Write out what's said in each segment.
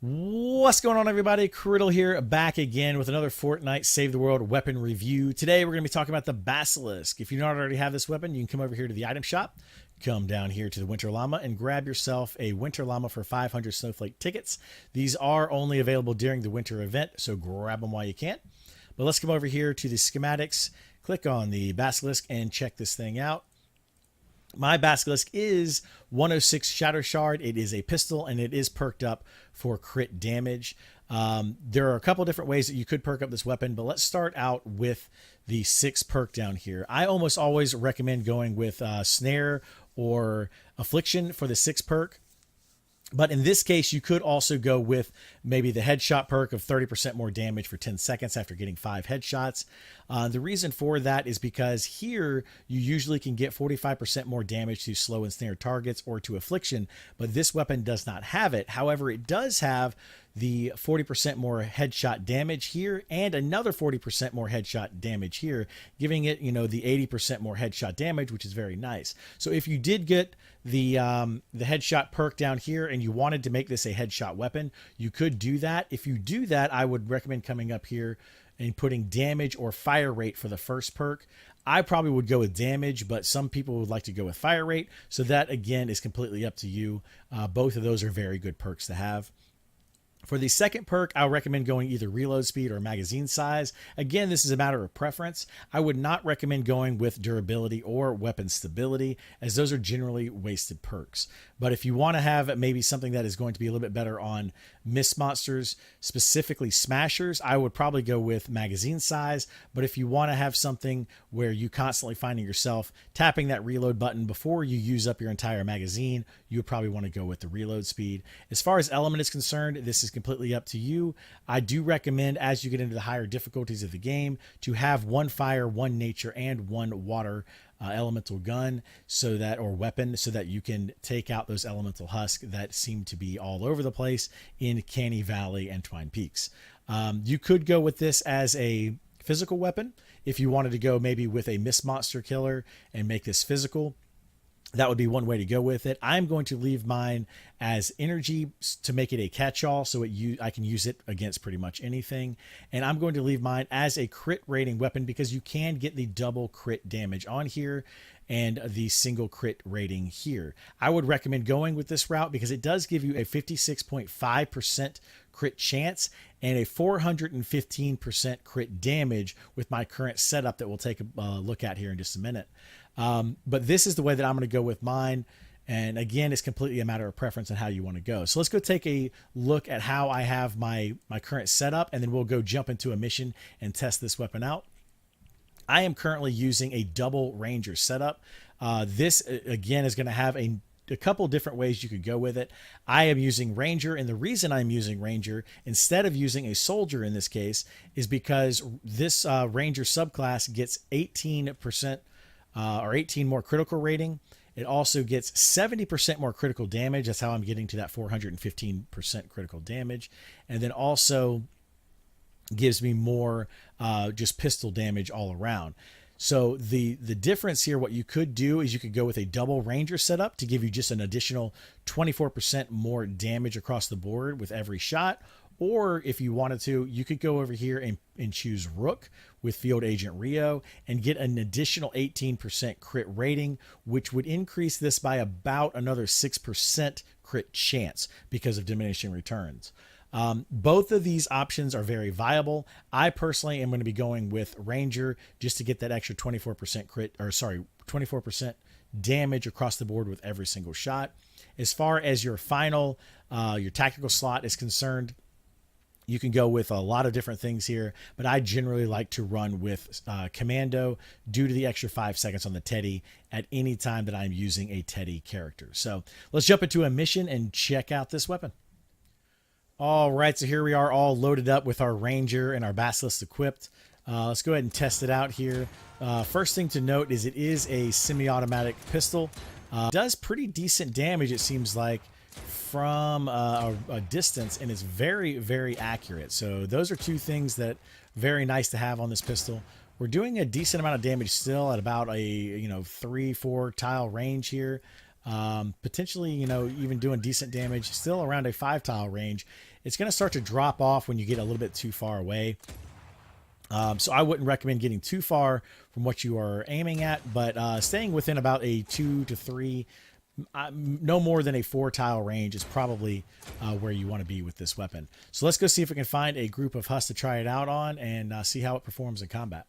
What's going on, everybody? Kriddle here, back again with another Fortnite Save the World weapon review. Today, we're going to be talking about the Basilisk. If you don't already have this weapon, you can come over here to the item shop, come down here to the Winter Llama, and grab yourself a Winter Llama for 500 Snowflake tickets. These are only available during the winter event, so grab them while you can. But let's come over here to the schematics, click on the Basilisk, and check this thing out. My Basilisk is 106 Shatter Shard. It is a pistol, and it is perked up for crit damage. There are a couple different ways that you could perk up this weapon, but let's start out with the 6 perk down here. I almost always recommend going with Snare or Affliction for the 6 perk. But in this case, you could also go with maybe the headshot perk of 30% more damage for 10 seconds after getting 5 headshots. The reason for that is because here you usually can get 45% more damage to slow and snare targets or to affliction, but this weapon does not have it. However, it does have the 40% more headshot damage here and another 40% more headshot damage here, giving it, the 80% more headshot damage, which is very nice. So if you did get the headshot perk down here and you wanted to make this a headshot weapon, you could do that. If you do that, I would recommend coming up here and putting damage or fire rate for the first perk. I probably would go with damage, but some people would like to go with fire rate. So that, again, is completely up to you. Both of those are very good perks to have. For the second perk, I'll recommend going either reload speed or magazine size. Again, this is a matter of preference. I would not recommend going with durability or weapon stability, as those are generally wasted perks. But if you want to have maybe something that is going to be a little bit better on mist monsters, specifically smashers, I would probably go with magazine size. But if you want to have something where you constantly finding yourself tapping that reload button before you use up your entire magazine, you would probably want to go with the reload speed. As far as element is concerned, this is completely up to you. I do recommend, as you get into the higher difficulties of the game, to have 1 fire, 1 nature, and 1 water elemental gun or weapon, so that you can take out those elemental husks that seem to be all over the place in Canny Valley and Twine Peaks. You could go with this as a physical weapon if you wanted to go maybe with a mist monster killer and make this physical. That would be one way to go with it. I'm going to leave mine as energy to make it a catch-all, so I can use it against pretty much anything. And I'm going to leave mine as a crit rating weapon because you can get the double crit damage on here and the single crit rating here. I would recommend going with this route because it does give you a 56.5% crit chance and a 415% crit damage with my current setup that we'll take a look at here in just a minute. But this is the way that I'm going to go with mine. And again, it's completely a matter of preference on how you want to go. So let's go take a look at how I have my current setup, and then we'll go jump into a mission and test this weapon out. I am currently using a double ranger setup. This again is going to have a couple different ways you could go with it. I am using ranger, and the reason I'm using ranger instead of using a soldier in this case is because this ranger subclass gets 18% or 18 more critical rating. It also gets 70% more critical damage. That's how I'm getting to that 415% critical damage. And then also gives me more just pistol damage all around. So the difference here, what you could do is you could go with a double ranger setup to give you just an additional 24% more damage across the board with every shot. Or if you wanted to, you could go over here and choose Rook with Field Agent Rio and get an additional 18% crit rating, which would increase this by about another 6% crit chance because of diminishing returns. Both of these options are very viable. I personally am going to be going with Ranger just to get that extra 24% damage across the board with every single shot. As far as your final, your tactical slot is concerned, you can go with a lot of different things here, but I generally like to run with Commando due to the extra 5 seconds on the Teddy at any time that I'm using a Teddy character. So let's jump into a mission and check out this weapon. All right, so here we are all loaded up with our Ranger and our Basilisk equipped. Let's go ahead and test it out here. First thing to note is it is a semi-automatic pistol. It does pretty decent damage, it seems like, from a distance, and it's very, very accurate. So those are two things that very nice to have on this pistol. We're doing a decent amount of damage still at about a 3-4 tile range here. Potentially, even doing decent damage still around a 5 tile range. it's going to start to drop off when you get a little bit too far away. So I wouldn't recommend getting too far from what you are aiming at, but staying within about a 2 to 3, no more than a 4 tile range is probably where you want to be with this weapon. So let's go see if we can find a group of Hus to try it out on and see how it performs in combat.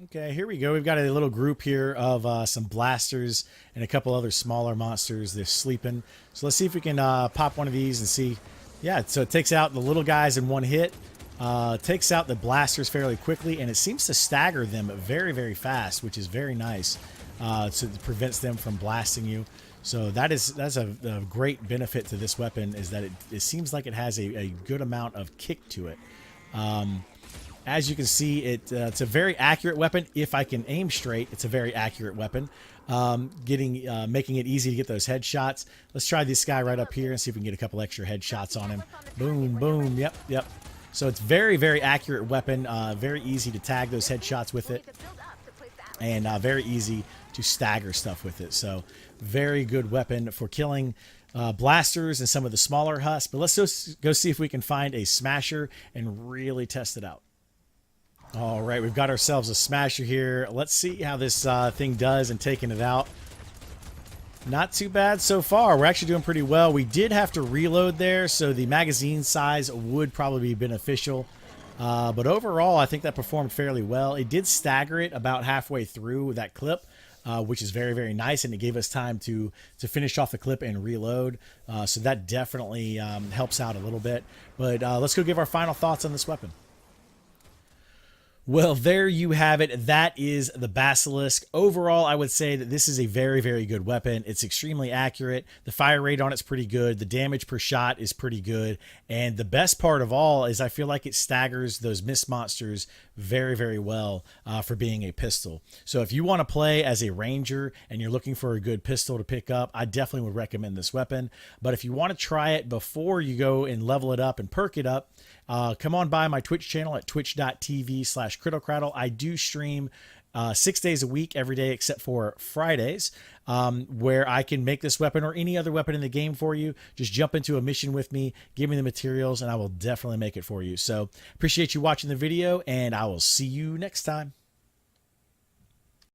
Okay, here we go. We've got a little group here of some blasters and a couple other smaller monsters. They're sleeping. So let's see if we can pop one of these and see. Yeah, so it takes out the little guys in one hit. Takes out the blasters fairly quickly, and it seems to stagger them very, very fast, which is very nice. So it prevents them from blasting you. So that's a great benefit to this weapon, is that it seems like it has a good amount of kick to it. As you can see, it's a very accurate weapon. If I can aim straight, it's a very accurate weapon. Making it easy to get those headshots. Let's try this guy right up here and see if we can get a couple extra headshots on him. Boom, boom, yep. So it's very, very accurate weapon. Very easy to tag those headshots with it. And very easy to stagger stuff with it. So very good weapon for killing blasters and some of the smaller Hus. But let's just go see if we can find a smasher and really test it out. All right, we've got ourselves a smasher here. Let's see how this thing does and taking it out. Not too bad so far. We're actually doing pretty well. We did have to reload there, so the magazine size would probably be beneficial. But overall, I think that performed fairly well. It did stagger it about halfway through that clip, which is very, very nice, and it gave us time to finish off the clip and reload. So that definitely helps out a little bit. But let's go give our final thoughts on this weapon. Well, there you have it. That is the Basilisk. Overall, I would say that this is a very, very good weapon. It's extremely accurate. The fire rate on it's pretty good. The damage per shot is pretty good. And the best part of all is I feel like it staggers those mist monsters very, very well for being a pistol. So if you want to play as a ranger and you're looking for a good pistol to pick up, I definitely would recommend this weapon. But if you want to try it before you go and level it up and perk it up, come on by my Twitch channel at twitch.tv/Kriddle. I do stream 6 days a week, every day except for Fridays, where I can make this weapon or any other weapon in the game for you. Just jump into a mission with me, give me the materials, and I will definitely make it for you. So appreciate you watching the video, and I will see you next time.